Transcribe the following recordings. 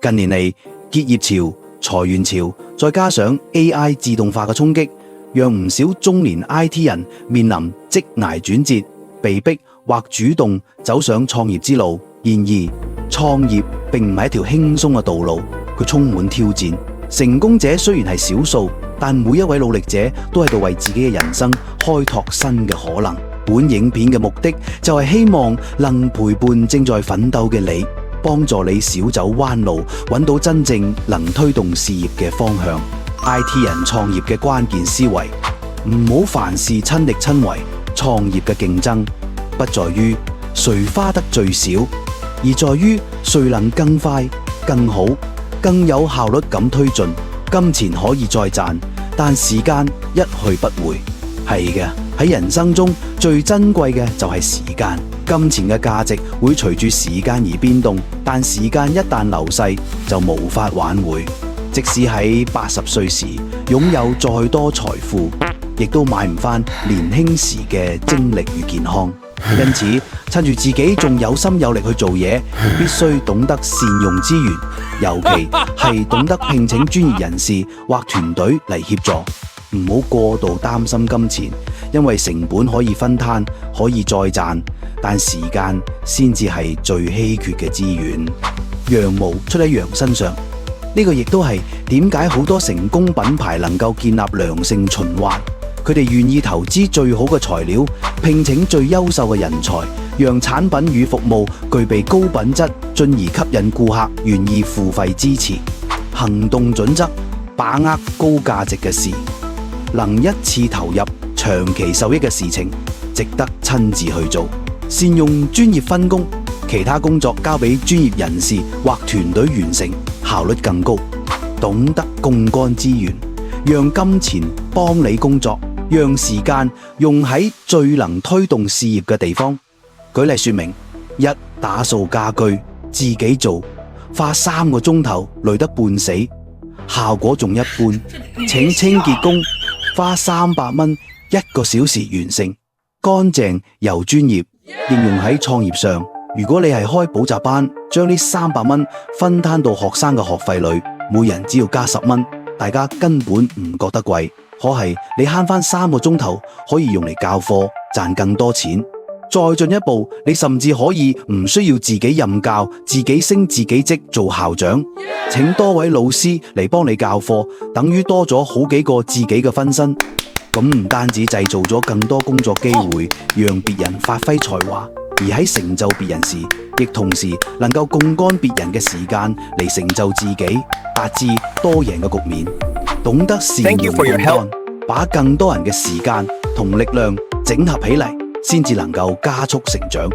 近年嚟，結業潮、裁員潮，再加上 AI 自動化嘅衝擊，讓唔少中年 IT 人面臨職涯轉折，被逼或主動走上創業之路。然而，創業並唔係一條輕鬆嘅道路，佢充滿挑戰。成功者雖然係少數，但每一位努力者都喺度為自己嘅人生開拓新嘅可能。本影片嘅目的就係希望能陪伴正在奮鬥嘅你，幫助你少走彎路，揾到真正能推動事業嘅方向。IT 人創業嘅關鍵思維，唔好凡事親力親為。創業嘅競爭不在於誰花得最少，而在於誰能更快、更好、更有效率咁推進。金錢可以再賺，但時間一去不回。係嘅，喺人生中最珍貴嘅就係時間。金錢嘅價值會隨住時間而變動，但時間一旦流逝就無法挽回。即使喺80歲時擁有再多財富，亦都買唔返年輕時嘅精力與健康。因此，趁住自己仲有心有力去做嘢，必須懂得善用資源，尤其係懂得聘請專業人士或團隊嚟協助。唔好過度擔心金錢，因為成本可以分攤，可以再賺，但時間先至係最稀缺嘅資源。羊毛出喺羊身上，呢個亦都係點解好多成功品牌能夠建立良性循環。佢哋願意投資最好嘅材料，聘請最優秀嘅人才，讓產品與服務具備高品質，進而吸引顧客願意付費支持。行動準則：把握高價值嘅事，能一次投入長期受益嘅事情，值得親自去做。善用專業分工，其他工作交俾專業人士或團隊完成，效率更高。懂得槓桿資源，讓金錢幫你工作，讓時間用喺最能推動事業嘅地方。舉例說明：一、打掃家居，自己做，花3個鐘頭累得半死，效果仲一般。請清潔工，花300蚊1個小時完成，乾淨又專業。應用喺創業上，如果你係開補習班，將呢300蚊分攤到學生嘅學費裏，每人只要加10蚊，大家根本唔覺得貴。可係你慳翻3個鐘頭，可以用嚟教課，賺更多錢。再進一步，你甚至可以唔需要自己任教，自己升自己職做校長，請多位老師嚟幫你教課，等於多咗好幾個自己嘅分身。咁唔單止製造咗更多工作機會，讓別人發揮才華，而喺成就別人時，亦同時能夠槓桿別人嘅時間嚟成就自己，達至多贏嘅局面。懂得善用槓桿，把更多人嘅時間同力量整合起嚟，先至能夠加速成長。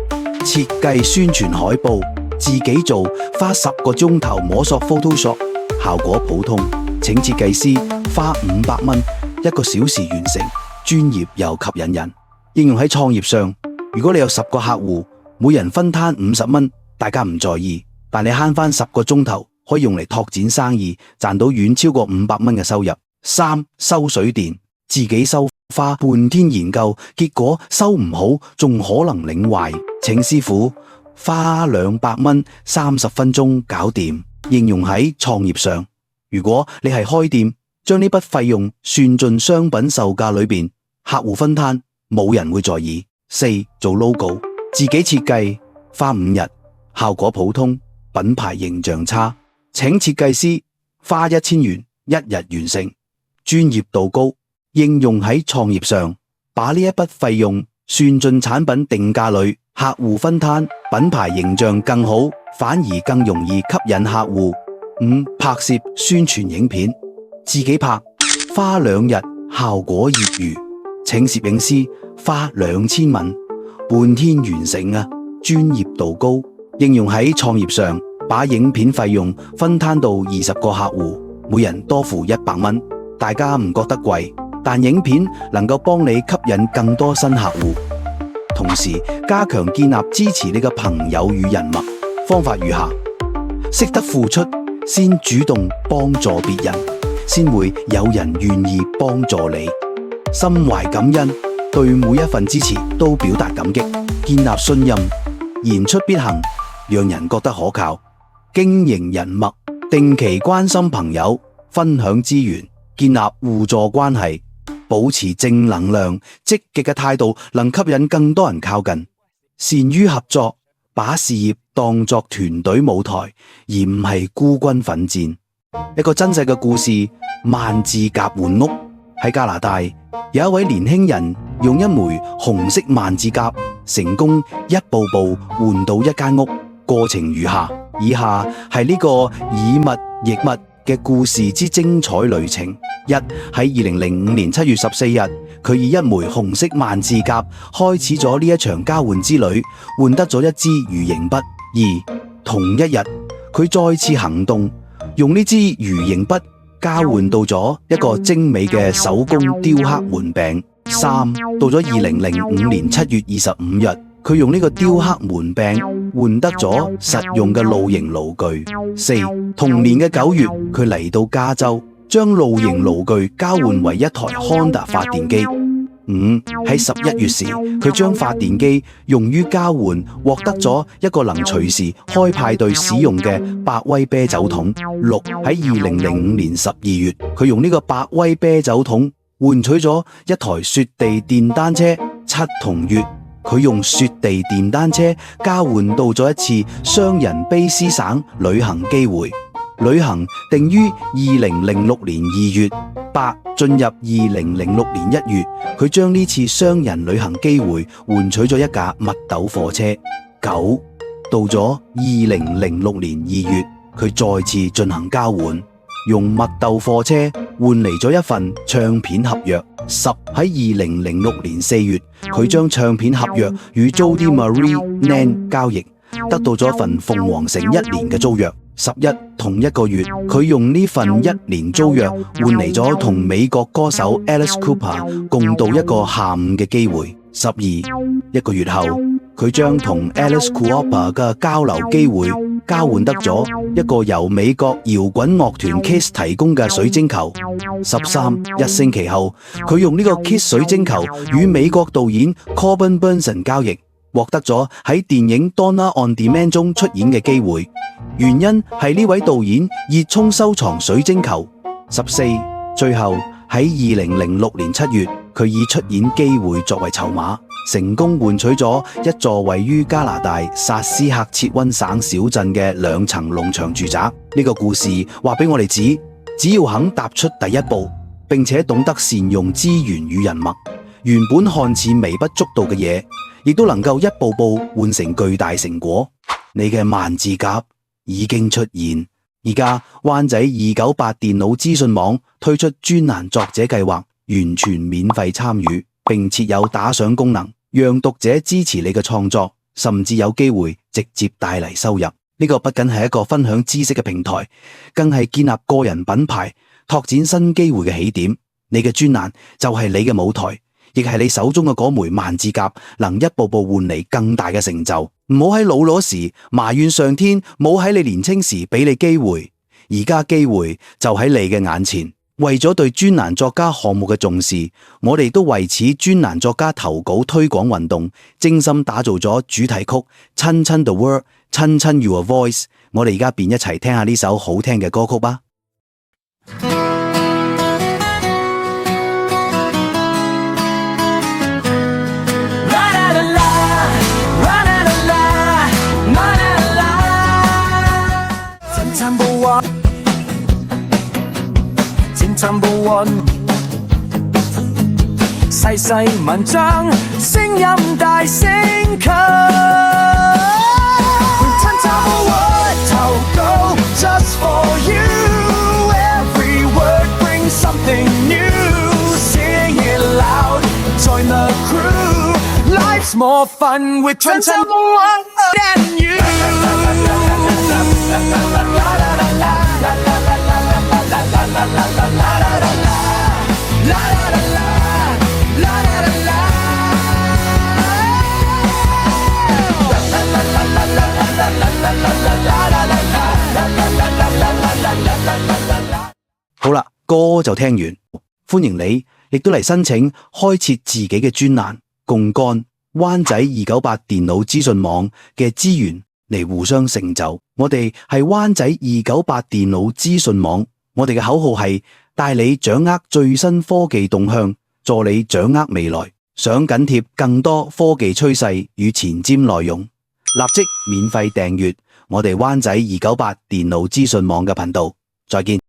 設計宣傳海報，自己做，花10個鐘頭摸索 Photoshop， 效果普通，請設計師花500蚊1個小時完成，專業又吸引人。應用喺創業上，如果你有10個客戶，每人分攤50蚊，大家唔在意，但你慳翻10個鐘頭，可以用嚟拓展生意，賺到遠超過500蚊嘅收入。3、收水電，自己收，花半天研究，結果收唔好，仲可能擰壞，請師傅，花200蚊30分鐘搞掂。應用喺創業上，如果你係開店，將呢筆費用算進商品售價裏邊，客戶分攤，冇人會在意。4、做 logo， 自己設計，花5日，效果普通，品牌形象差，請設計師，花1000元1日完成，專業度高。應用喺創業上，把呢一筆費用算進產品定價裏，客戶分攤，品牌形象更好，反而更容易吸引客戶。5、拍攝宣傳影片，自己拍，花2日，效果業餘，請攝影師，花2000蚊，半天完成啊，專業度高。應用喺創業上，把影片費用分攤到20個客戶，每人多付100蚊，大家唔覺得貴，但影片能夠幫你吸引更多新客戶，同時加強建立支持你嘅朋友與人脈。方法如下：識得付出，先主動幫助別人，先會有人願意幫助你。心懷感恩，對每一份支持都表達感激，建立信任，言出必行，讓人覺得可靠。經營人脈，定期關心朋友，分享資源，建立互助關係，保持正能量，積極嘅態度能吸引更多人靠近。善於合作，把事業當作團隊舞台，而唔係孤軍奮戰。一個真實嘅故事，萬字夾換屋。喺加拿大，有一位年輕人用一枚紅色萬字夾，成功一步步換到一間屋。過程如下，以下係呢個以物易物嘅故事之精彩旅程。一，喺2005年7月14日，佢以一枚紅色萬字夾開始咗呢一場交換之旅，換得咗一支魚形筆。二，同一日，佢再次行動，用呢支魚形筆交換到咗一個精美嘅手工雕刻門柄。三，到咗2005年7月25日，佢用呢個雕刻門柄換得咗實用嘅露營爐具。四，同年嘅9月，佢嚟到加州，將露營爐具交換為一台 Honda 發電機。五，喺11月時，佢將發電機用於交換，獲得咗一個能隨時開派對使用嘅百威啤酒桶。六，喺2005年12月，佢用呢個百威啤酒桶換取咗一台雪地電單車。七，同月，佢用雪地電單車交換到咗一次商人卑斯省旅行機會。旅行定於2006年2月。八，進入2006年1月，佢將呢次商人旅行機會換取咗一架蜜豆貨車。九，到咗2006年2月，佢再次進行交換，用蜜豆貨車換嚟咗一份唱片合約。十，喺2006年4月，佢將唱片合約與 Jody Marie Nan 交易，得到咗一份鳳凰城1年嘅租約。11，同一個月，佢用呢份1年租約換嚟咗同美國歌手 Alice Cooper 共度一個下午嘅機會。12，一個月後，佢將同 Alice Cooper 嘅交流機會交換得咗一個由美國搖滾樂團 Kiss 提供嘅水晶球。13，一星期後，佢用呢個 Kiss 水晶球與美國導演 Corbin Bernsen 交易，獲得咗喺電影 Donna on Demand 中出演嘅機會。原因係呢位導演熱衷收藏水晶球。14，最後喺2006年7月，佢以出演機會作為籌碼，成功換取咗一座位於加拿大薩斯克切溫省小鎮嘅2層農場住宅。呢個故事話俾我哋知，只要肯踏出第一步，並且懂得善用資源與人脈，原本看似微不足道嘅嘢，亦都能夠一步步換成巨大成果。你嘅萬字夾已經出現，而家灣仔298電腦資訊網推出專欄作者計劃，完全免費參與，並設有打賞功能，讓讀者支持你嘅創作，甚至有機會直接帶嚟收入。呢個不僅係一個分享知識嘅平台，更係建立個人品牌、拓展新機會嘅起點。你嘅專欄就係你嘅舞台，亦係你手中嘅嗰枚萬字夾，能一步步換嚟更大嘅成就。唔好喺老咗時埋怨上天冇喺你年青時俾你機會，而家機會就喺你嘅眼前。為咗對專欄作家項目嘅重視，我哋都為此專欄作家投稿推廣運動精心打造咗主題曲《親親 The World》，親親 Your Voice。我哋而家便一齊聽下呢首好聽嘅歌曲吧。Number one， 細細文章，聲音大聲給。Number one， 投稿 just for you，every word brings something new，sing it loud， join the crew，life's more fun with Number one and you。好啦，歌就聽完，歡迎你亦都嚟申請開設自己嘅專欄，共幹灣仔298電腦資訊網嘅資源嚟互相成就。我哋係灣仔298電腦資訊網，我哋嘅口號係帶你掌握最新科技動向，助你掌握未來。想緊貼更多科技趨勢與前瞻內容，立即免費訂閱我哋灣仔298電腦資訊網嘅頻道。再見。